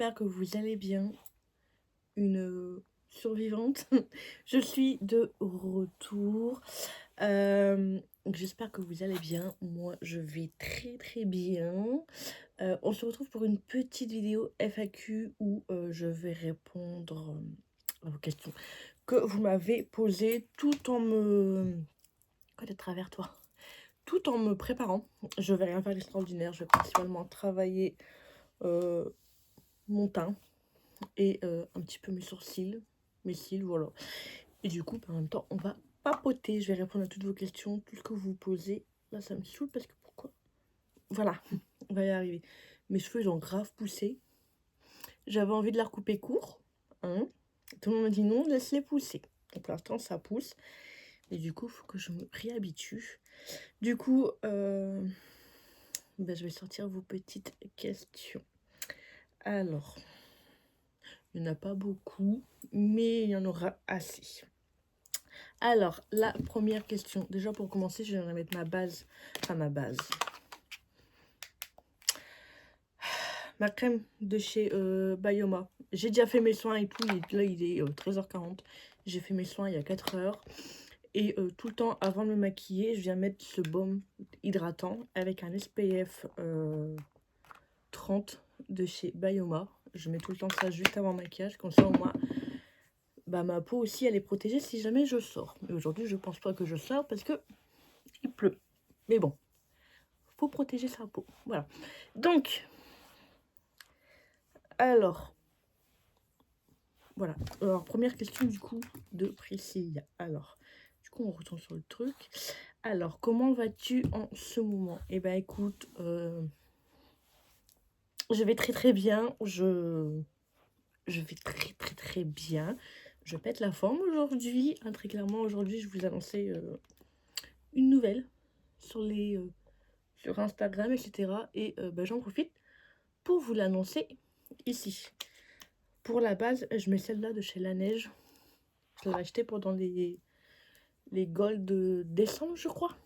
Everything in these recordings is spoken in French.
j'espère que vous allez bien. Une survivante. Je suis de retour. J'espère que vous allez bien. Moi, je vais très très bien. On se retrouve pour une petite vidéo FAQ où je vais répondre à vos questions que vous m'avez posées tout en me... Quoi de travers toi? Tout en me préparant. Je vais rien faire d'extraordinaire. Je vais principalement travailler mon teint et un petit peu mes sourcils, mes cils, voilà. Et du coup, en même temps, on va papoter. Je vais répondre à toutes vos questions, tout ce que vous posez. Là, ça me saoule parce que pourquoi? Voilà, on va y arriver. Mes cheveux, ils ont grave poussé. J'avais envie de la recouper court. Hein. Tout le monde m'a dit non, laisse-les pousser. Donc pour l'instant, ça pousse. Et du coup, il faut que je me réhabitue. Du coup, je vais sortir vos petites questions. Alors, il n'y en a pas beaucoup, mais il y en aura assez. Alors, la première question. Déjà, pour commencer, je vais mettre ma base. Enfin, ma base. Ma crème de chez Bioma. J'ai déjà fait mes soins et tout. Là, il est 13h40. J'ai fait mes soins il y a 4h. Et tout le temps, avant de me maquiller, je viens mettre ce baume hydratant avec un SPF 30 de chez Bioma. Je mets tout le temps ça juste avant le maquillage. Comme ça, au moins, ma peau aussi, elle est protégée si jamais je sors. Mais aujourd'hui, je pense pas que je sors parce que il pleut. Mais bon, faut protéger sa peau. Voilà. Donc, alors, voilà. Alors, première question du coup de Priscilla. Alors, du coup, on retourne sur le truc. Alors, comment vas-tu en ce moment? Eh ben, écoute, je vais très très bien. Je vais très très très bien. Je pète la forme aujourd'hui. Hein, très clairement, aujourd'hui, je vous annonçais une nouvelle sur les sur Instagram, etc. Et j'en profite pour vous l'annoncer ici. Pour la base, je mets celle-là de chez La Neige. Je l'ai achetée pendant les Gold de décembre, je crois.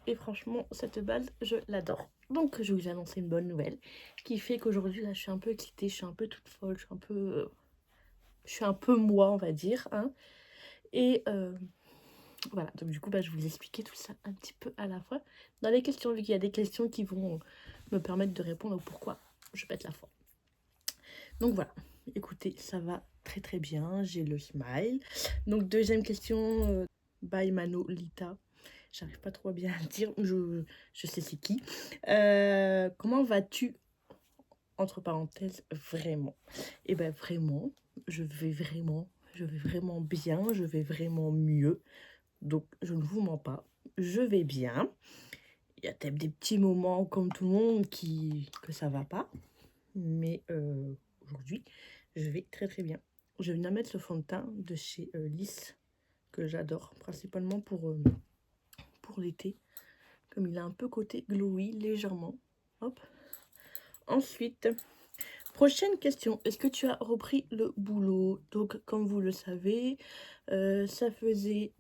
Et franchement, cette base, je l'adore. Donc, je vous ai annoncé une bonne nouvelle qui fait qu'aujourd'hui, là, je suis un peu excitée, je suis un peu toute folle, je suis un peu moi, on va dire. Hein. Et voilà, donc du coup, je vais vous expliquer tout ça un petit peu à la fois. Dans les questions, vu qu'il y a des questions qui vont me permettre de répondre au pourquoi je pète la forme. Donc voilà, écoutez, ça va très très bien, j'ai le smile. Donc deuxième question, by Manolita. J'arrive pas trop à bien dire, je sais c'est qui. Comment vas-tu, entre parenthèses, vraiment? Et vraiment, je vais vraiment bien, je vais vraiment mieux. Donc je ne vous mens pas, je vais bien. Il y a peut-être des petits moments comme tout le monde que ça va pas. Mais aujourd'hui, je vais très très bien. Je viens mettre ce fond de teint de chez Lys, que j'adore, principalement pour l'été. Comme il a un peu côté glowy, légèrement. Hop. Ensuite, prochaine question. Est-ce que tu as repris le boulot? Donc, comme vous le savez, ça faisait...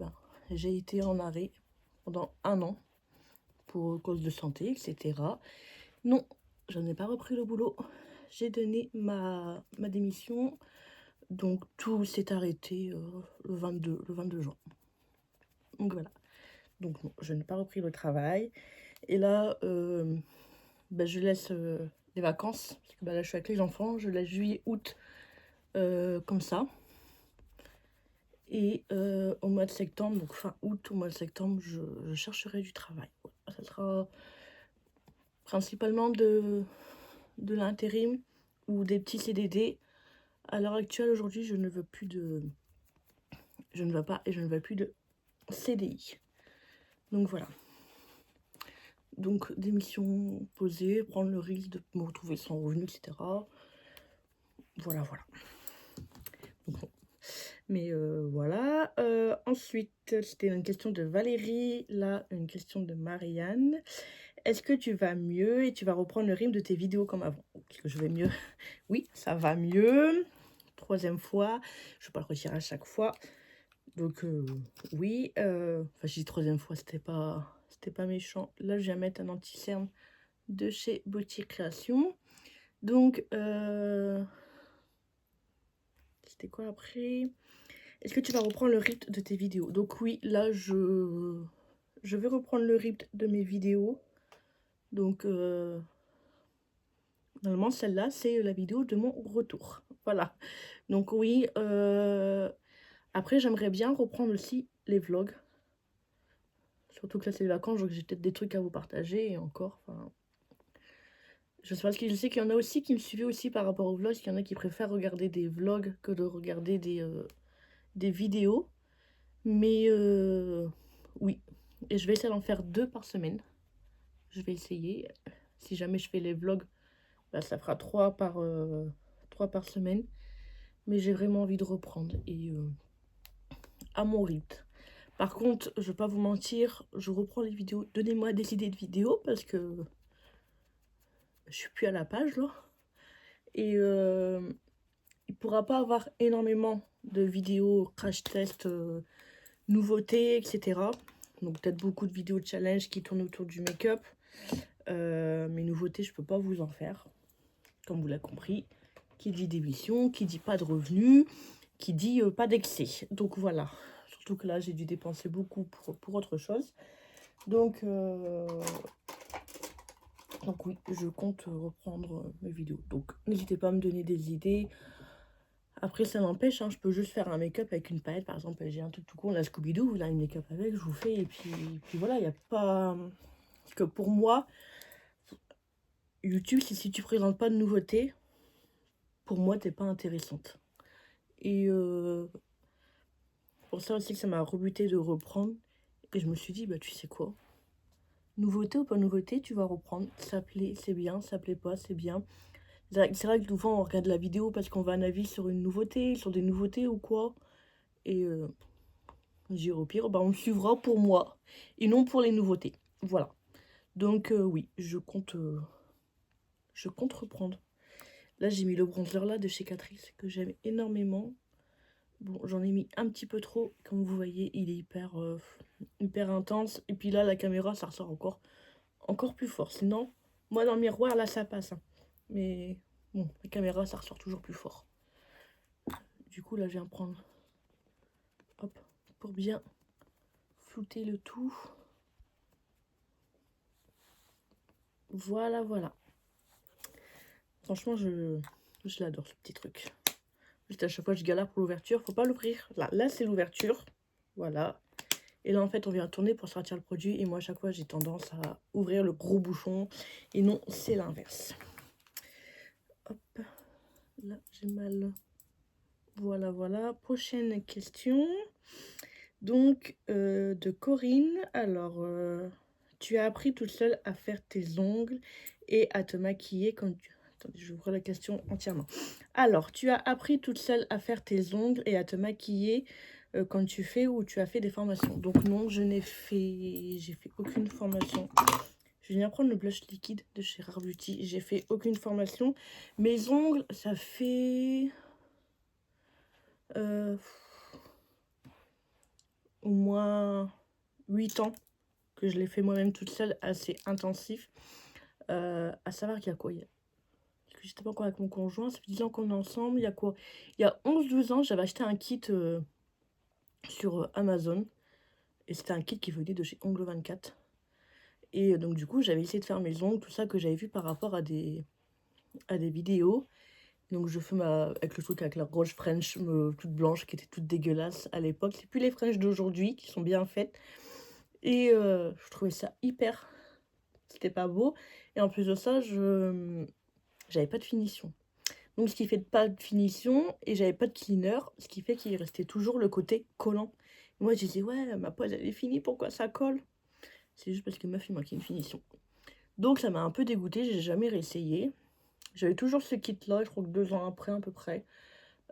j'ai été en arrêt pendant 1 an pour cause de santé, etc. Non, je n'ai pas repris le boulot. J'ai donné ma démission. Donc, tout s'est arrêté le 22 juin. Donc, voilà. Donc, non, je n'ai pas repris le travail. Et là, je laisse les vacances. Parce que là, je suis avec les enfants. Je laisse juillet, août comme ça. Et au mois de septembre, donc fin août, au mois de septembre, je chercherai du travail. Ça sera principalement de l'intérim ou des petits CDD. À l'heure actuelle, aujourd'hui, je ne veux plus de... Je ne veux pas et je ne veux plus de CDI. Donc voilà. Donc des missions posées, prendre le risque de me retrouver sans revenu, etc. Voilà. Donc, bon. Mais voilà. Ensuite, c'était une question de Valérie. Là, une question de Marianne. Est-ce que tu vas mieux et tu vas reprendre le rythme de tes vidéos comme avant? Est-ce que je vais mieux? Oui, ça va mieux. 3e fois. Je ne vais pas le retirer à chaque fois. Donc oui, j'ai dit 3e fois, c'était pas méchant. Là, je viens mettre un anti-cerne de chez Beauty Création. Donc, c'était quoi après? Est-ce que tu vas reprendre le rythme de tes vidéos? Donc oui, là, je vais reprendre le rythme de mes vidéos. Donc, normalement, celle-là, c'est la vidéo de mon retour. Voilà. Donc oui, après, j'aimerais bien reprendre aussi les vlogs. Surtout que là, c'est les vacances, donc j'ai peut-être des trucs à vous partager, et encore, enfin... Je sais pas, parce que je sais qu'il y en a aussi qui me suivaient aussi par rapport aux vlogs, qu'il y en a qui préfèrent regarder des vlogs que de regarder des vidéos. Mais oui, et je vais essayer d'en faire 2 par semaine. Je vais essayer. Si jamais je fais les vlogs, bah, ça fera 3 par semaine. Mais j'ai vraiment envie de reprendre, et à mon rythme. Par contre, je vais pas vous mentir, je reprends les vidéos. Donnez-moi des idées de vidéos, parce que je suis plus à la page là. Et il pourra pas avoir énormément de vidéos crash test, nouveautés, etc. Donc peut-être beaucoup de vidéos de challenge qui tournent autour du make-up. Mes nouveautés, je peux pas vous en faire, comme vous l'avez compris. Qui dit démission, qui dit pas de revenus, qui dit pas d'excès. Donc voilà. Surtout que là, j'ai dû dépenser beaucoup pour autre chose. Donc oui, je compte reprendre mes vidéos. Donc n'hésitez pas à me donner des idées. Après, ça n'empêche, hein, je peux juste faire un make-up avec une palette. Par exemple, j'ai un truc tout court, la Scooby-Doo, là, une make-up avec, je vous fais. Et puis voilà, il n'y a pas... Parce que pour moi, YouTube, si tu présentes pas de nouveautés, pour moi, t'es pas intéressante. Et pour ça aussi que ça m'a rebuté de reprendre. Et je me suis dit, bah tu sais quoi, nouveauté ou pas nouveauté, tu vas reprendre. Ça plaît, c'est bien, ça plaît pas, c'est bien. C'est vrai que souvent on regarde la vidéo parce qu'on veut un avis sur une nouveauté, sur des nouveautés ou quoi. Et j'ai au pire, bah on me suivra pour moi et non pour les nouveautés. Voilà. Donc oui, je compte reprendre. Là j'ai mis le bronzer là de chez Catrice que j'aime énormément. Bon, j'en ai mis un petit peu trop, comme vous voyez, il est hyper intense. Et puis là, la caméra, ça ressort encore plus fort. Sinon, moi, dans le miroir, là, ça passe, hein. Mais bon, la caméra, ça ressort toujours plus fort. Du coup, là, je viens prendre, hop, pour bien flouter le tout. Voilà, voilà. Franchement, je l'adore, ce petit truc. Juste à chaque fois, je galère pour l'ouverture. Faut pas l'ouvrir. Là c'est l'ouverture. Voilà. Et là, en fait, on vient tourner pour sortir le produit. Et moi, à chaque fois, j'ai tendance à ouvrir le gros bouchon. Et non, c'est l'inverse. Hop. Là, j'ai mal. Voilà, voilà. Prochaine question. Donc, de Corinne. Alors, tu as appris toute seule à faire tes ongles et à te maquiller quand tu... Attendez, j'ouvre la question entièrement. Alors, tu as appris toute seule à faire tes ongles et à te maquiller quand tu fais ou tu as fait des formations. Donc non, j'ai fait aucune formation. Je viens prendre le blush liquide de chez Rare Beauty. J'ai fait aucune formation. Mes ongles, ça fait au moins 8 ans que je l'ai fait moi-même toute seule, assez intensif. À savoir qu'il y a quoi, j'étais pas encore avec mon conjoint, ça fait 10 ans qu'on est ensemble. Il y a quoi, il y a 11-12 ans, j'avais acheté un kit sur Amazon. Et c'était un kit qui venait de chez Ongle 24. Et donc du coup, j'avais essayé de faire mes ongles, tout ça que j'avais vu par rapport à des vidéos. Donc je fais avec le truc avec la grosse French toute blanche qui était toute dégueulasse à l'époque. C'est plus les French d'aujourd'hui qui sont bien faites. Et je trouvais ça hyper... C'était pas beau. Et en plus de ça, j'avais pas de finition. Donc ce qui fait pas de finition et j'avais pas de cleaner, ce qui fait qu'il restait toujours le côté collant. Et moi je disais ouais, ma pose elle est finie, pourquoi ça colle? C'est juste parce que meuf il manquait une finition. Donc ça m'a un peu dégoûtée, j'ai jamais réessayé. J'avais toujours ce kit là, je crois que 2 ans après à peu près.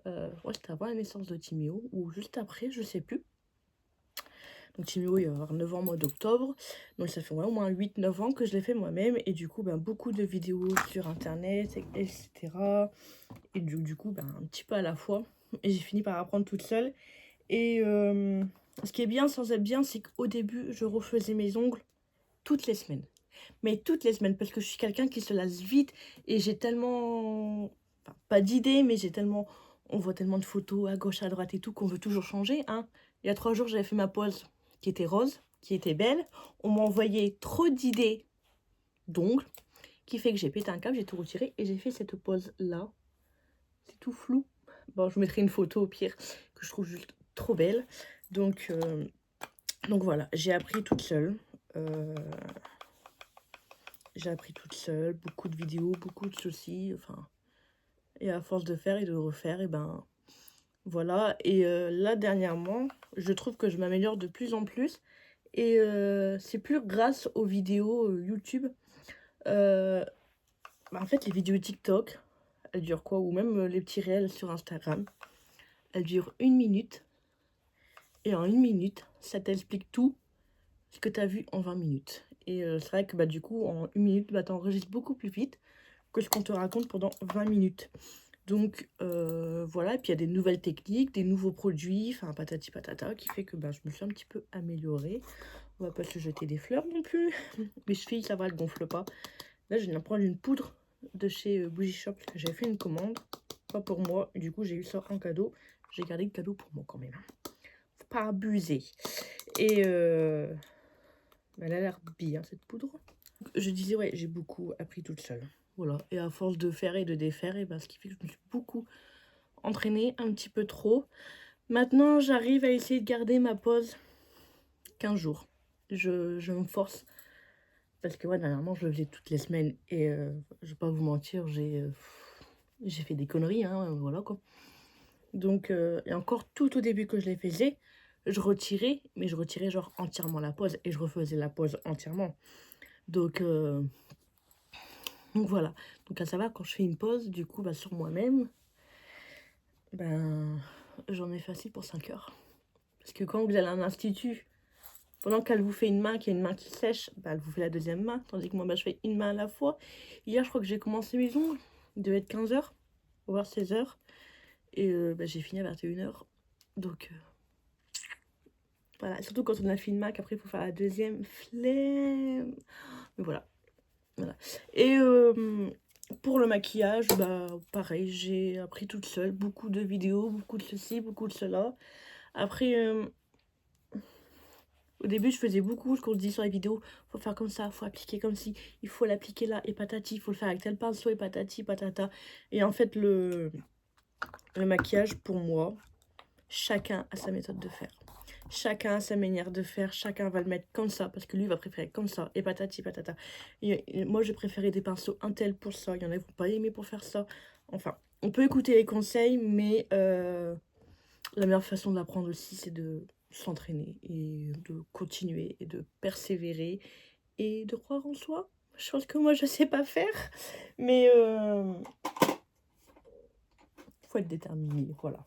Ouais, c'était avant la naissance de Timéo, ou juste après, je sais plus. Donc Timéo il va avoir 9 ans au mois d'octobre. Donc ça fait au moins 8-9 ans que je l'ai fait moi-même. Et du coup, ben, beaucoup de vidéos sur internet, etc. Et du coup, ben, un petit peu à la fois. Et j'ai fini par apprendre toute seule. Et ce qui est bien sans être bien, c'est qu'au début, je refaisais mes ongles toutes les semaines. Mais toutes les semaines, parce que je suis quelqu'un qui se lasse vite et j'ai tellement, enfin, pas d'idées, mais j'ai tellement, on voit tellement de photos à gauche, à droite et tout qu'on veut toujours changer, hein. Il y a 3 jours, j'avais fait ma pose qui était rose, qui était belle. On m'a envoyé trop d'idées d'ongles, qui fait que j'ai pété un câble, j'ai tout retiré et j'ai fait cette pose là. C'est tout flou. Bon, je vous mettrai une photo au pire que je trouve juste trop belle. Donc voilà, j'ai appris toute seule. J'ai appris toute seule, beaucoup de vidéos, beaucoup de soucis, enfin. Et à force de faire et de refaire, et ben voilà. Et là, dernièrement, je trouve que je m'améliore de plus en plus. Et c'est plus grâce aux vidéos YouTube. En fait, les vidéos TikTok, elles durent quoi? Ou même les petits réels sur Instagram, elles durent 1 minute. Et en 1 minute, ça t'explique tout ce que tu as vu en 20 minutes. Et c'est vrai que du coup, en 1 minute, t'enregistres beaucoup plus vite que ce qu'on te raconte pendant 20 minutes. Donc voilà, et puis il y a des nouvelles techniques, des nouveaux produits, enfin patati patata, qui fait que je me suis un petit peu améliorée. On va pas se jeter des fleurs non plus. Mes chevilles, ça va, elles gonflent pas. Là, je viens de prendre une poudre de chez Bougie Shop, parce que j'avais fait une commande, pas pour moi. Du coup, j'ai eu ça en cadeau. J'ai gardé le cadeau pour moi quand même. Faut pas abuser. Et elle a l'air bien, cette poudre. Je disais, ouais, j'ai beaucoup appris toute seule. Voilà, et à force de faire et de défaire, et ce qui fait que je me suis beaucoup entraînée, un petit peu trop. Maintenant, j'arrive à essayer de garder ma pause 15 jours. Je me force. Parce que, ouais, dernièrement, je le faisais toutes les semaines. Et je vais pas vous mentir, j'ai fait des conneries, hein, voilà quoi. Donc, et encore tout au début que je les faisais, je retirais, mais je retirais genre entièrement la pause. Et je refaisais la pause entièrement. Donc voilà. Donc à savoir, quand je fais une pause, du coup, sur moi-même, j'en ai facile pour 5 heures. Parce que quand vous allez à un institut, pendant qu'elle vous fait une main, qu'il y a une main qui sèche, elle vous fait la deuxième main. Tandis que moi, je fais une main à la fois. Hier, je crois que j'ai commencé mes ongles. Il devait être 15 heures, voire 16 heures. Et j'ai fini à 21 heures. Donc voilà. Surtout quand on a fait une main, qu'après, il faut faire la deuxième. Flemme. Mais voilà. Et pour le maquillage, pareil, j'ai appris toute seule. Beaucoup de vidéos, beaucoup de ceci, beaucoup de cela. Après, au début, je faisais beaucoup ce qu'on se dit sur les vidéos. Faut faire comme ça, faut appliquer comme ci. Il faut l'appliquer là et patati. Il faut le faire avec tel pinceau et patati, patata. Et en fait, le maquillage, pour moi, chacun a sa méthode de faire. Chacun a sa manière de faire. Chacun va le mettre comme ça. Parce que lui va préférer comme ça. Et patati, patata. Et moi, j'ai préféré des pinceaux un tel pour ça. Il y en a qui vont pas aimer pour faire ça. Enfin, on peut écouter les conseils. Mais la meilleure façon d'apprendre aussi, c'est de s'entraîner et de continuer et de persévérer et de croire en soi. Chose que moi je sais pas faire, mais faut être déterminé, voilà,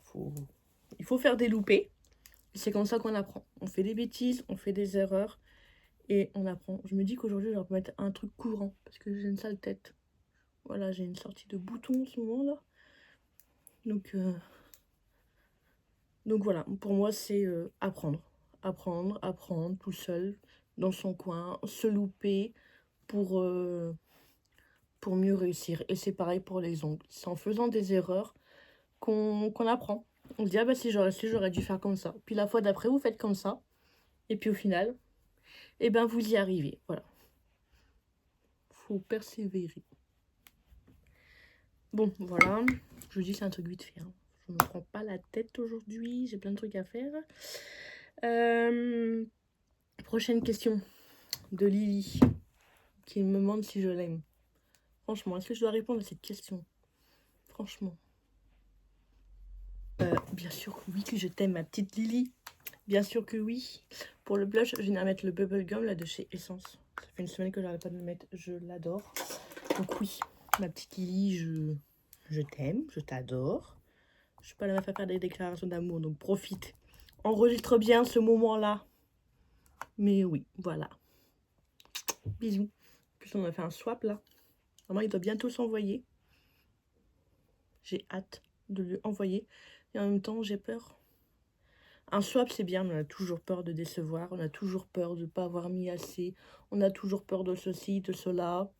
il faut faire des loupés, c'est comme ça qu'on apprend. On fait des bêtises, on fait des erreurs et on apprend. Je me dis qu'aujourd'hui je vais mettre un truc courant parce que j'ai une sale tête. Voilà, j'ai une sortie de bouton en ce moment là. Donc voilà, pour moi c'est apprendre tout seul, dans son coin, se louper pour mieux réussir. Et c'est pareil pour les ongles. C'est en faisant des erreurs qu'on apprend. On se dit, ah si j'aurais su, j'aurais dû faire comme ça. Puis la fois d'après, vous faites comme ça. Et puis au final, vous y arrivez. Voilà. Faut persévérer. Bon, voilà. Je vous dis, c'est un truc vite fait. Hein. Je me prends pas la tête aujourd'hui. J'ai plein de trucs à faire. Prochaine question de Lily, qui me demande si je l'aime. Franchement, est-ce que je dois répondre à cette question? Franchement. Bien sûr que oui, que je t'aime, ma petite Lily. Bien sûr que oui. Pour le blush, je viens de mettre le Bubblegum là de chez Essence. Ça fait une semaine que j'arrête pas de le mettre. Je l'adore. Donc oui, ma petite Lily, je t'aime, je t'adore. Je suis pas la meuf à faire des déclarations d'amour, donc profite. Enregistre bien ce moment-là. Mais oui, voilà. Bisous. En plus, on a fait un swap là. Vraiment, il doit bientôt s'envoyer. J'ai hâte de lui envoyer. Et en même temps, j'ai peur. Un swap, c'est bien, mais on a toujours peur de décevoir, on a toujours peur de ne pas avoir mis assez, on a toujours peur de ceci, de cela.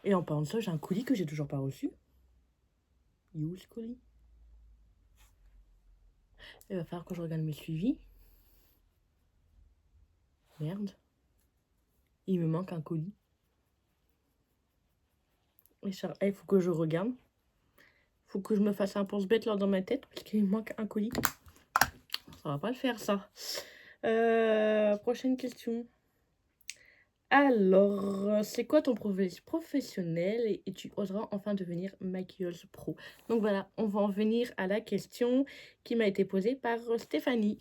Et en parlant de ça, j'ai un colis que j'ai toujours pas reçu. Il est où ce colis? Il va falloir que je regarde mes suivis. Merde. Il me manque un colis. Il faut que je regarde. Faut que je me fasse un pense-bête là dans ma tête parce qu'il me manque un colis. Ça va pas le faire ça. Prochaine question. Alors, c'est quoi ton professionnel et tu oseras enfin devenir maquilleuse pro? Donc voilà, on va en venir à la question qui m'a été posée par Stéphanie.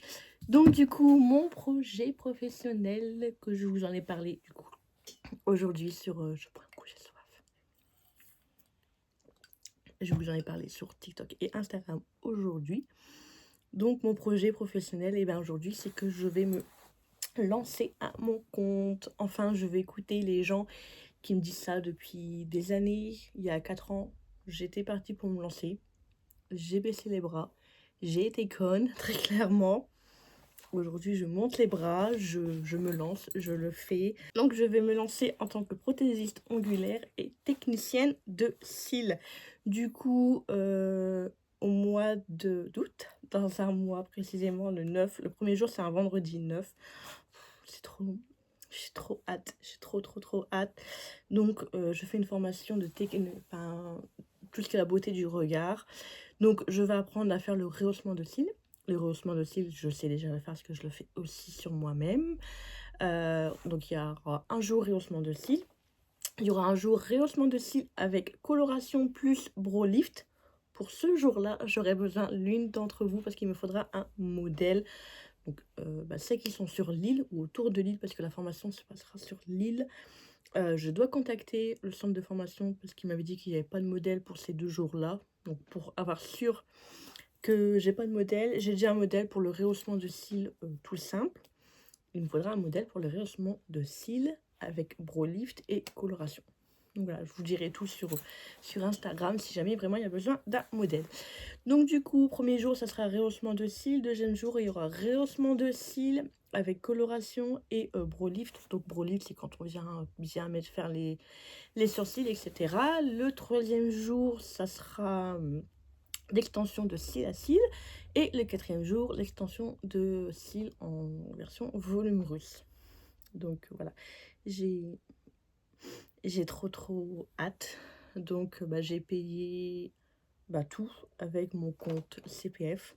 Donc du coup, mon projet professionnel, que je vous en ai parlé du coup aujourd'hui sur... je prends un coup, j'ai soif. Je vous en ai parlé sur TikTok et Instagram aujourd'hui. Donc mon projet professionnel, et bien aujourd'hui, c'est que je vais me lancer à mon compte. Enfin, je vais écouter les gens qui me disent ça depuis des années. Il y a 4 ans, j'étais partie pour me lancer. J'ai baissé les bras. J'ai été conne, très clairement. Aujourd'hui, je monte les bras, je me lance, je le fais. Donc, je vais me lancer en tant que prothésiste ongulaire et technicienne de cils. Du coup, au mois d'août, dans un mois précisément, le 9, le premier jour, c'est un vendredi 9. C'est trop long. J'ai trop hâte, j'ai trop hâte. Donc, je fais une formation de tout ce qui est la beauté du regard. Donc, je vais apprendre à faire le rehaussement de cils. Le rehaussement de cils, je sais déjà le faire parce que je le fais aussi sur moi-même. Donc, il y aura un jour rehaussement de cils. Il y aura un jour rehaussement de cils avec coloration plus brow lift. Pour ce jour-là, j'aurai besoin l'une d'entre vous parce qu'il me faudra un modèle. Donc, celles qui sont sur l'île ou autour de l'île, parce que la formation se passera sur l'île, je dois contacter le centre de formation parce qu'il m'avait dit qu'il n'y avait pas de modèle pour ces 2 jours-là. Donc, pour avoir sûr que j'ai pas de modèle, j'ai déjà un modèle pour le rehaussement de cils tout simple. Il me faudra un modèle pour le rehaussement de cils avec brow lift et coloration. Donc voilà, je vous dirai tout sur Instagram si jamais vraiment il y a besoin d'un modèle. Donc du coup, premier jour, ça sera rehaussement de cils. Deuxième jour, il y aura rehaussement de cils avec coloration et brow lift. Donc brow lift, c'est quand on vient bien faire les sourcils, etc. Le troisième jour, ça sera l'extension de cils à cils. Et le quatrième jour, l'extension de cils en version volume russe. Donc voilà, j'ai trop hâte. Donc j'ai payé tout avec mon compte CPF.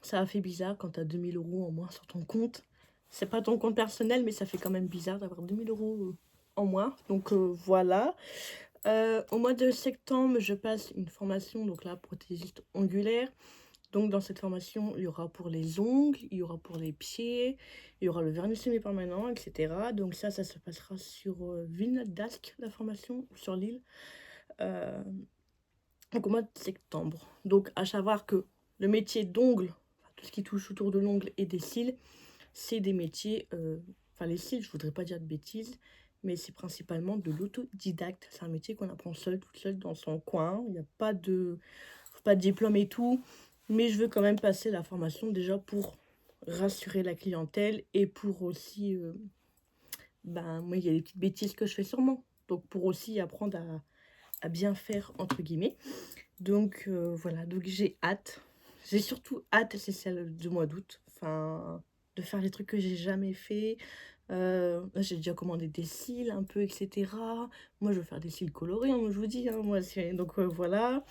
Ça a fait bizarre quand tu as 2000 € en moins sur ton compte. C'est pas ton compte personnel, mais ça fait quand même bizarre d'avoir 2000 € en moins. Donc voilà. Au mois de septembre, je passe une formation, donc là, prothésiste ongulaire. Donc dans cette formation, il y aura pour les ongles, il y aura pour les pieds, il y aura le vernis semi-permanent, etc. Donc ça se passera sur Villeneuve-d'Ascq, la formation, sur l'île. Donc au mois de septembre. Donc à savoir que le métier d'ongle, tout ce qui touche autour de l'ongle et des cils, c'est des métiers, les cils, je voudrais pas dire de bêtises, mais c'est principalement de l'autodidacte. C'est un métier qu'on apprend toute seule dans son coin. Il n'y a pas de diplôme et tout. Mais je veux quand même passer la formation déjà pour rassurer la clientèle et pour aussi... moi, il y a des petites bêtises que je fais sûrement. Donc pour aussi apprendre à bien faire, entre guillemets. Donc voilà, donc j'ai hâte. J'ai surtout hâte, c'est celle du mois d'août. Enfin, de faire les trucs que j'ai jamais fait. J'ai déjà commandé des cils un peu, etc. Moi, je veux faire des cils colorés, hein, je vous dis. Hein, moi, donc voilà.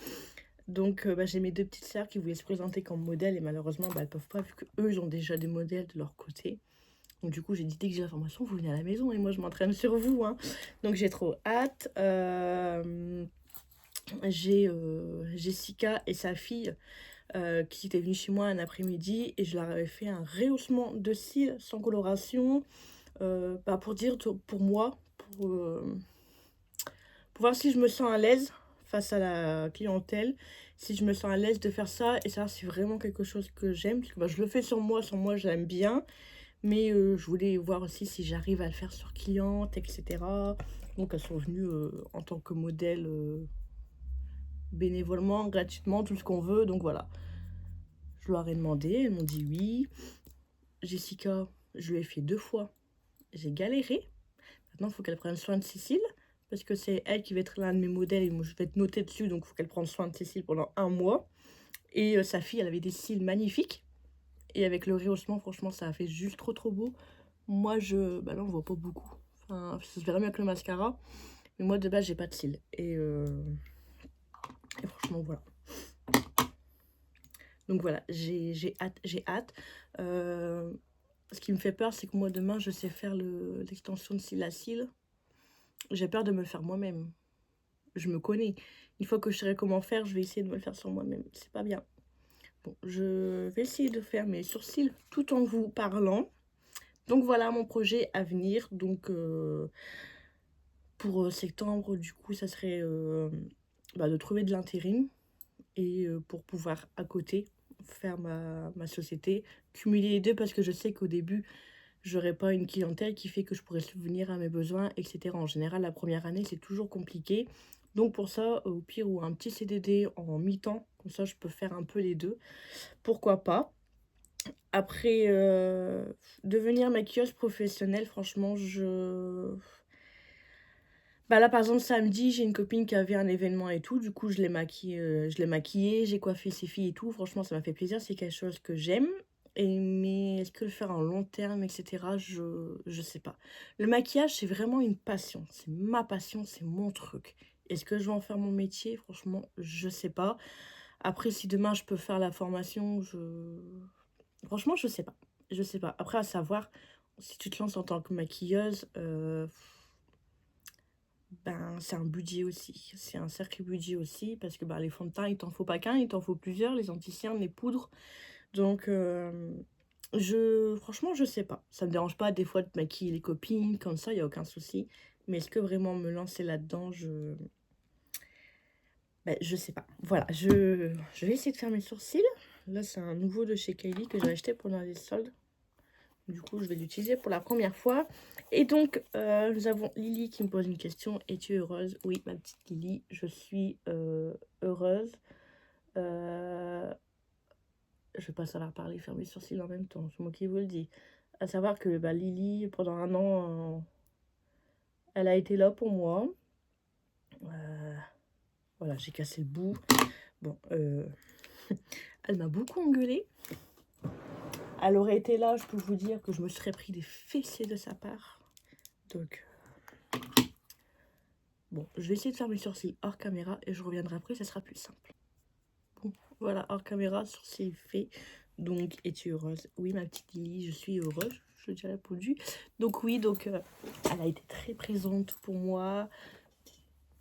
Donc j'ai mes 2 petites sœurs qui voulaient se présenter comme modèle et malheureusement, elles peuvent pas vu qu'eux, ils ont déjà des modèles de leur côté. Donc du coup, j'ai dit, dès que j'ai la formation, vous venez à la maison et moi, je m'entraîne sur vous. Hein. Donc j'ai trop hâte. J'ai Jessica et sa fille qui étaient venues chez moi un après-midi et je leur avais fait un rehaussement de cils sans coloration pour dire, pour moi, pour voir si je me sens à l'aise face à la clientèle, si je me sens à l'aise de faire ça et ça, c'est vraiment quelque chose que j'aime parce que je le fais sur moi j'aime bien, mais je voulais voir aussi si j'arrive à le faire sur cliente, etc. Donc elles sont venues en tant que modèle bénévolement, gratuitement, tout ce qu'on veut. Donc voilà, Je leur ai demandé, elles m'ont dit oui. Jessica, je lui ai fait 2 fois. J'ai galéré. Maintenant, il faut qu'elle prenne soin de Cécile. Parce que c'est elle qui va être l'un de mes modèles. Et moi, je vais être notée dessus. Donc, il faut qu'elle prenne soin de Cécile pendant 1 mois. Et sa fille, elle avait des cils magnifiques. Et avec le rehaussement, franchement, ça a fait juste trop beau. Moi, bah là, on voit pas beaucoup. Enfin, ça se verrait mieux que le mascara. Mais moi, de base, j'ai pas de cils. Et franchement, voilà. Donc voilà, j'ai hâte. Ce qui me fait peur, c'est que moi, demain, je sais faire l'extension de cils à cils. J'ai peur de me le faire moi-même. Je me connais. Une fois que je saurai comment faire, je vais essayer de me le faire sur moi-même. C'est pas bien. Bon, je vais essayer de faire mes sourcils tout en vous parlant. Donc voilà mon projet à venir. Donc pour septembre, du coup, ça serait de trouver de l'intérim. Et pour pouvoir à côté faire ma société, cumuler les deux parce que je sais qu'au début, j'aurai pas une clientèle qui fait que je pourrais subvenir à mes besoins, etc. En général, la première année, c'est toujours compliqué. Donc pour ça, au pire, ou un petit CDD en mi-temps, comme ça, je peux faire un peu les deux. Pourquoi pas. Après, devenir maquilleuse professionnelle, franchement, Bah là, par exemple, samedi, j'ai une copine qui avait un événement et tout. Du coup, je l'ai maquillée, j'ai coiffé ses filles et tout. Franchement, ça m'a fait plaisir. C'est quelque chose que j'aime. Mais est-ce que le faire en long terme, etc., je sais pas. Le maquillage, c'est vraiment une passion. C'est ma passion, c'est mon truc. Est-ce que je vais en faire mon métier? Franchement, je sais pas. Après, si demain, je peux faire la formation, franchement, je sais pas. Je sais pas. Après, à savoir, si tu te lances en tant que maquilleuse, ben, c'est un budget aussi. C'est un sacré budget aussi. Parce que les fonds de teint, il t'en faut pas qu'un, il t'en faut plusieurs. Les anti-cernes, les poudres. Donc, franchement, je sais pas. Ça me dérange pas des fois de maquiller les copines. Comme ça, il n'y a aucun souci. Mais est-ce que vraiment me lancer là-dedans, je sais pas. Voilà, je vais essayer de faire mes sourcils. Là, c'est un nouveau de chez Kylie que j'ai acheté pendant les soldes. Du coup, je vais l'utiliser pour la première fois. Et donc, nous avons Lily qui me pose une question. Es-tu heureuse? Oui, ma petite Lily, je suis heureuse. Je vais pas savoir parler, faire mes sourcils en même temps. C'est moi qui vous le dis. À savoir que Lily, pendant 1 an, elle a été là pour moi. Voilà, j'ai cassé le bout. Bon, elle m'a beaucoup engueulée. Elle aurait été là, je peux vous dire que je me serais pris des fessées de sa part. Donc, bon, je vais essayer de faire mes sourcils hors caméra et je reviendrai après, ça sera plus simple. Bon, voilà, hors caméra, sourcils faits. Donc, es-tu heureuse? Oui, ma petite Lily, je suis heureuse. Je déjà répondu. Donc oui, elle a été très présente pour moi.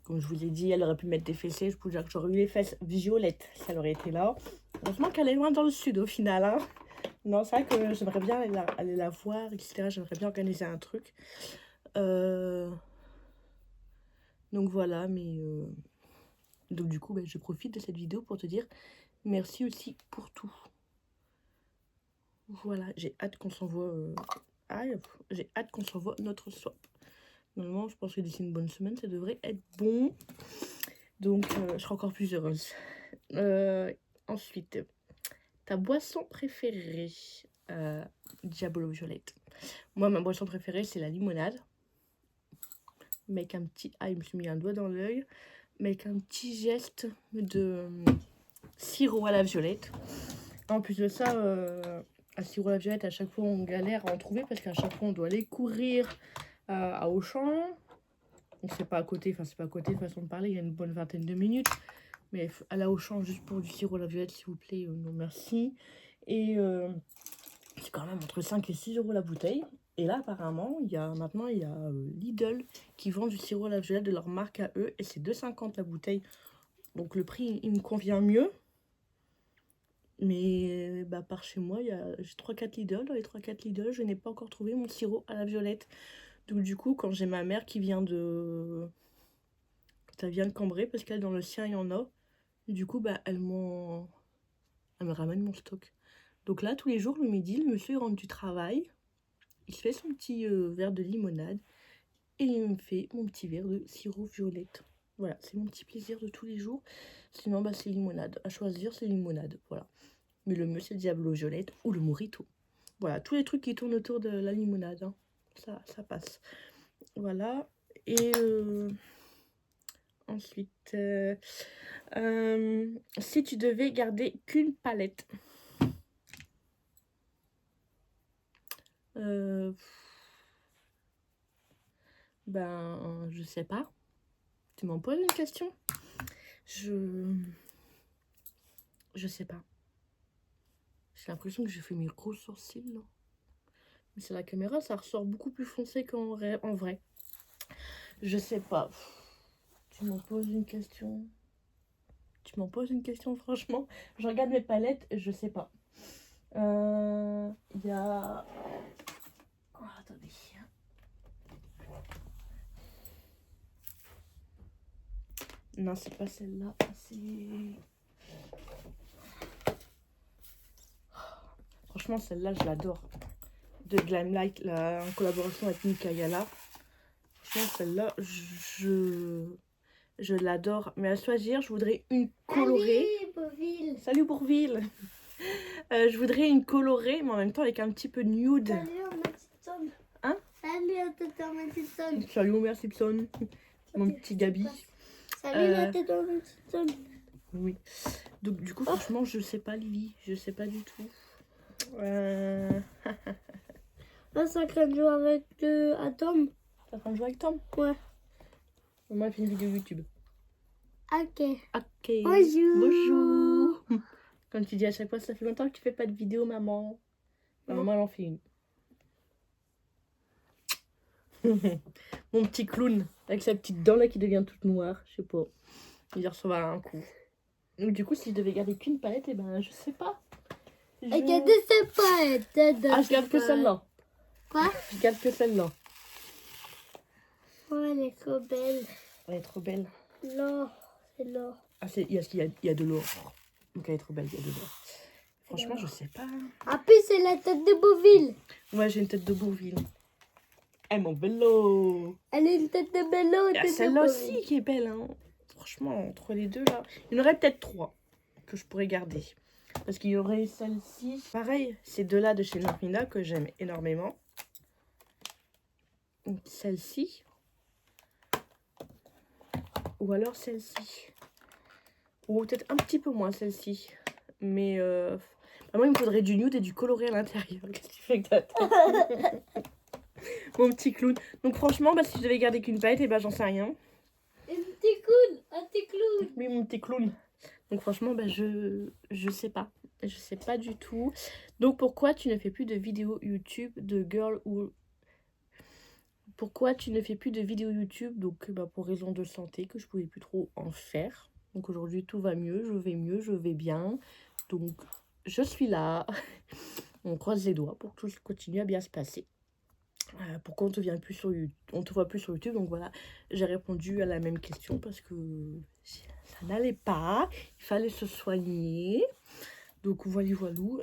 Comme je vous ai dit, elle aurait pu mettre des fessées. Je peux vous dire que j'aurais eu les fesses violettes si elle aurait été là. Heureusement qu'elle est loin dans le sud au final, hein. Non, c'est vrai que j'aimerais bien aller la voir, etc. J'aimerais bien organiser un truc. Donc voilà, mais... Donc du coup, je profite de cette vidéo pour te dire merci aussi pour tout. Voilà, j'ai hâte qu'on s'envoie... j'ai hâte qu'on s'envoie notre swap. Normalement, je pense que d'ici une bonne semaine, ça devrait être bon. Donc, je serai encore plus heureuse. Ensuite, ta boisson préférée? Diabolo Violette. Moi, ma boisson préférée, c'est la limonade. Mais avec un petit... Ah, il me suis mis un doigt dans l'œil. Mais avec un petit geste de sirop à la violette. En plus de ça, à sirop à la violette, à chaque fois, on galère à en trouver. Parce qu'à chaque fois, on doit aller courir à Auchan. Donc, c'est pas à côté. Enfin, c'est pas à côté, façon de parler. Il y a une bonne vingtaine de minutes. Mais à la Auchan, juste pour du sirop à la violette, s'il vous plaît, non merci. Et c'est quand même entre 5 et 6 euros la bouteille. Et là, apparemment, maintenant, il y a Lidl qui vend du sirop à la violette de leur marque à eux. Et c'est 2,50 la bouteille. Donc le prix, il me convient mieux. Mais par chez moi, j'ai 3-4 Lidl. Dans les 3-4 Lidl, je n'ai pas encore trouvé mon sirop à la violette. Donc du coup, quand j'ai ma mère qui vient de... Quand elle vient de Cambrai, parce qu'elle, dans le sien, il y en a. Du coup, elle me ramène mon stock. Donc là, tous les jours, le midi, le monsieur rentre du travail. Il se fait son petit verre de limonade. Et il me fait mon petit verre de sirop violette. Voilà, c'est mon petit plaisir de tous les jours. Sinon, c'est limonade. À choisir, c'est limonade. Voilà. Mais le mieux, c'est le Diablo Violette ou le Mojito. Voilà, tous les trucs qui tournent autour de la limonade. Hein. Ça passe. Voilà. Et ensuite, si tu devais garder qu'une palette, ben, je sais pas. Tu m'en poses une question? Je sais pas. J'ai l'impression que j'ai fait mes gros sourcils, là. Mais c'est la caméra, ça ressort beaucoup plus foncé qu'en vrai. Je sais pas. Tu m'en poses une question? Tu m'en poses une question, franchement. Je regarde mes palettes, je sais pas. Il y a... Oh, attendez. Non, c'est pas celle-là. C'est... Franchement, celle-là, je l'adore. De Glamlight, en collaboration avec Mikayala. Franchement, celle-là, je l'adore. Mais à choisir, je voudrais une colorée. Salut Bourville. Salut Bourville. Je voudrais une colorée, mais en même temps avec un petit peu nude. Salut Simpson. Hein? Salut Simpson. Salut Homer Simpson. Mon petit Gabi. Salut la tête Simpson. Oui. Donc du coup, franchement, je sais pas Lily. Je sais pas du tout. Là, ça craint de jouer avec Atom. T'es en train de jouer avec Tom? Ouais. On m'a fait une vidéo YouTube. Ok. Ok. Bonjour. Bonjour. Comme tu dis à chaque fois, ça fait longtemps que tu fais pas de vidéo, maman. Maman, elle en fait une. Mon petit clown, avec sa petite dent là qui devient toute noire. Je sais pas. Il recevoir un coup. Donc du coup, si je devais garder qu'une palette, et ben je sais pas. Regardez cette palette. Ah, je garde que celle-là. Quoi? Je garde que celle-là. Oh, elle est trop belle. Elle est trop belle. L'or, c'est l'or. Ah, il y a de l'or. Donc elle est trop belle, il y a de l'or. Franchement, je sais pas. Ah, puis c'est la tête de Beauville. Ouais, j'ai une tête de Bourville. Eh, mon vélo. Elle a une tête de Bello. Il y a celle-là aussi qui est belle, hein. Franchement, entre les deux, là. Il y en aurait peut-être 3 que je pourrais garder. Parce qu'il y aurait celle-ci. Pareil, ces deux-là de chez Normina que j'aime énormément. Celle-ci. Ou alors celle-ci. Ou peut-être un petit peu moins celle-ci. Mais moi, il me faudrait du nude et du coloré à l'intérieur. Qu'est-ce que tu fais que t'attends? Mon petit clown. Donc franchement, bah, si je devais garder qu'une palette, et bah, j'en sais rien. Un petit clown. Un petit clown. Oui, mon petit clown. Donc franchement, bah, je sais pas. Je sais pas du tout. Donc pourquoi tu ne fais plus de vidéos YouTube de girl ou... Pourquoi tu ne fais plus de vidéos YouTube? Donc bah, pour raison de santé, que je pouvais plus trop en faire. Donc aujourd'hui, tout va mieux, je vais bien. Donc je suis là. On croise les doigts pour que tout continue à bien se passer. Pourquoi on te vient plus sur YouTube, on te voit plus sur YouTube? Donc voilà, j'ai répondu à la même question parce que ça n'allait pas, il fallait se soigner. Donc voilà,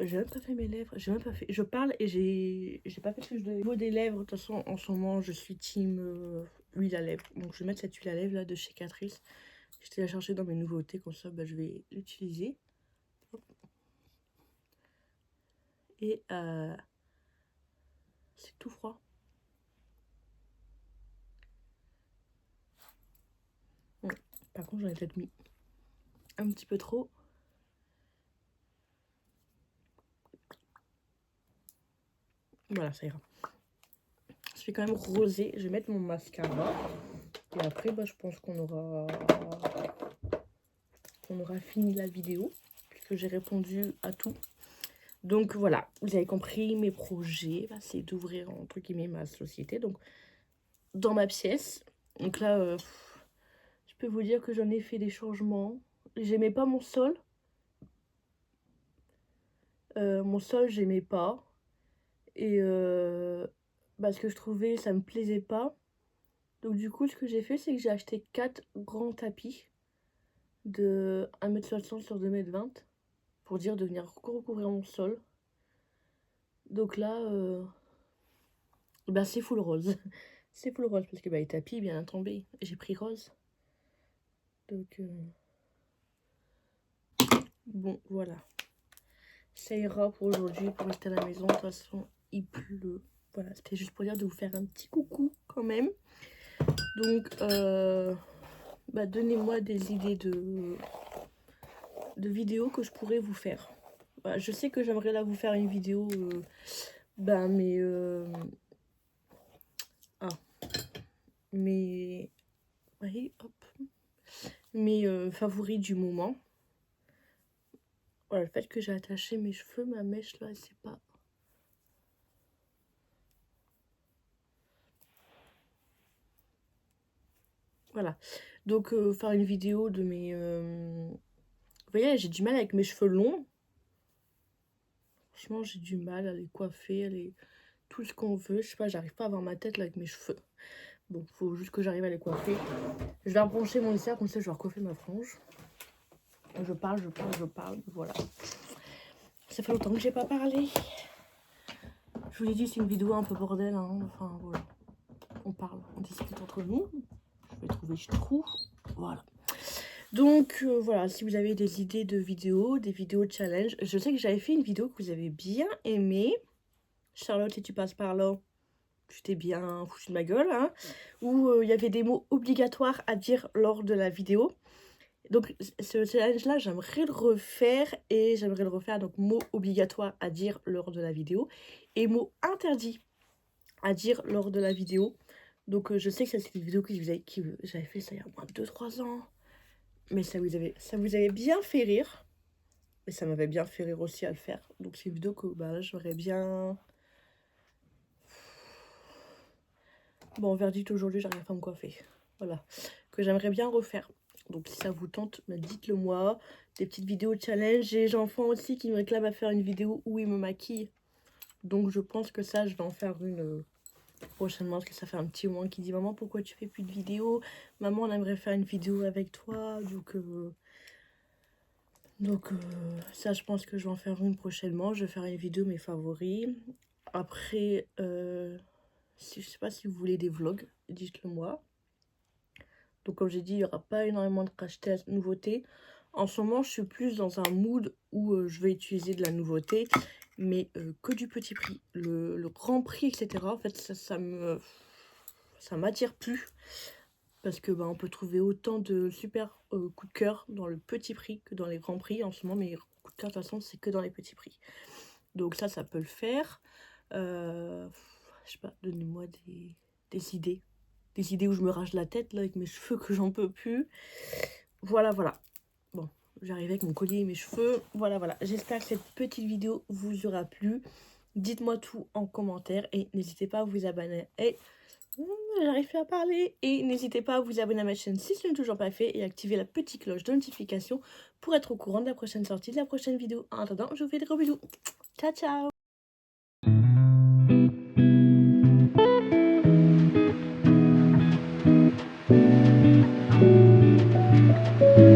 j'ai même pas fait mes lèvres, j'ai même pas fait, je parle et j'ai pas fait ce que je devais. Au niveau des lèvres, de toute façon en ce moment je suis team huile à lèvres. Donc je vais mettre cette huile à lèvres là de chez Catrice. Je t'ai la chercher dans mes nouveautés, comme ça bah, je vais l'utiliser. Et c'est tout froid. Par contre, j'en ai peut-être mis un petit peu trop. Voilà, ça ira. Je fais quand même rosé. Je vais mettre mon mascara. Et après, bah, je pense qu'on aura fini la vidéo. Puisque j'ai répondu à tout. Donc voilà, vous avez compris, mes projets, bah, c'est d'ouvrir entre guillemets ma société. Donc dans ma pièce. Donc là, je peux vous dire que j'en ai fait des changements. J'aimais pas mon sol. Mon sol, j'aimais pas. Et parce que je trouvais ça me plaisait pas. Donc du coup, ce que j'ai fait, c'est que j'ai acheté 4 grands tapis de 1,60 m sur 2,20 m pour dire de venir recouvrir mon sol. Donc là, bah, c'est full rose. C'est full rose parce que bah, les tapis bien tombés. J'ai pris rose. Donc bon, voilà. ça ira pour aujourd'hui, pour rester à la maison. De toute façon, il pleut. Voilà, c'était juste pour dire de vous faire un petit coucou quand même. Donc, donnez-moi des idées de vidéos que je pourrais vous faire. Voilà, je sais que j'aimerais là vous faire une vidéo, mes favoris du moment. Voilà, le fait que j'ai attaché mes cheveux, ma mèche là, c'est pas... Voilà, donc faire une vidéo de mes... Vous voyez, j'ai du mal avec mes cheveux longs. Franchement, j'ai du mal à les coiffer, à les... tout ce qu'on veut. Je sais pas, j'arrive pas à avoir ma tête là avec mes cheveux. Bon, faut juste que j'arrive à les coiffer. Je vais rebrancher mon lisseur, comme ça je vais recoiffer ma frange. Je parle, voilà. Ça fait longtemps que j'ai pas parlé. Je vous l'ai dit, c'est une vidéo un peu bordel, hein. Enfin, voilà. On parle, on discute entre nous. Je vais trouver, je trouve. Voilà. Donc, voilà, si vous avez des idées de vidéos, des vidéos challenge. Je sais que j'avais fait une vidéo que vous avez bien aimée. Charlotte, et tu passes par là. Tu t'es bien foutu de ma gueule, hein. Où il y avait des mots obligatoires à dire lors de la vidéo. Donc, ce challenge-là, j'aimerais le refaire. Et j'aimerais le refaire, donc, mots obligatoires à dire lors de la vidéo. Et mots interdits à dire lors de la vidéo. Donc, je sais que ça, c'est une vidéo que j'avais fait ça il y a au moins 2-3 ans. Mais ça vous avait bien fait rire. Et ça m'avait bien fait rire aussi à le faire. Donc, c'est une vidéo que, là, j'aurais bien... Bon, verdict aujourd'hui, j'arrive pas à me coiffer. Voilà. Que j'aimerais bien refaire. Donc, si ça vous tente, dites-le moi. Des petites vidéos challenge. J'ai les enfants aussi qui me réclament à faire une vidéo où ils me maquillent. Donc, je pense que ça, je vais en faire une prochainement. Parce que ça fait un petit moment qui dit « Maman, pourquoi tu fais plus de vidéos? Maman, on aimerait faire une vidéo avec toi. » Donc, ça, je pense que je vais en faire une prochainement. Je vais faire une vidéo mes favoris. Après, je sais pas si vous voulez des vlogs, dites-le moi. Donc, comme j'ai dit, il n'y aura pas énormément de nouveautés. En ce moment, je suis plus dans un mood où je vais utiliser de la nouveauté, mais que du petit prix. Le grand prix, etc. En fait, ça m'attire plus. Parce que on peut trouver autant de super coups de cœur dans le petit prix que dans les grands prix. En ce moment, mes coups de cœur, de toute façon, c'est que dans les petits prix. Donc ça peut le faire. Je sais pas, donnez-moi des idées. Des idées où je me rage la tête, là, avec mes cheveux que j'en peux plus. Voilà. Bon, j'arrive avec mon collier et mes cheveux. Voilà. J'espère que cette petite vidéo vous aura plu. Dites-moi tout en commentaire et n'hésitez pas à vous abonner. Et j'arrive plus à parler. Et n'hésitez pas à vous abonner à ma chaîne si ce n'est toujours pas fait et activer la petite cloche de notification pour être au courant de la prochaine sortie, de la prochaine vidéo. En attendant, je vous fais des gros bisous. Ciao, ciao!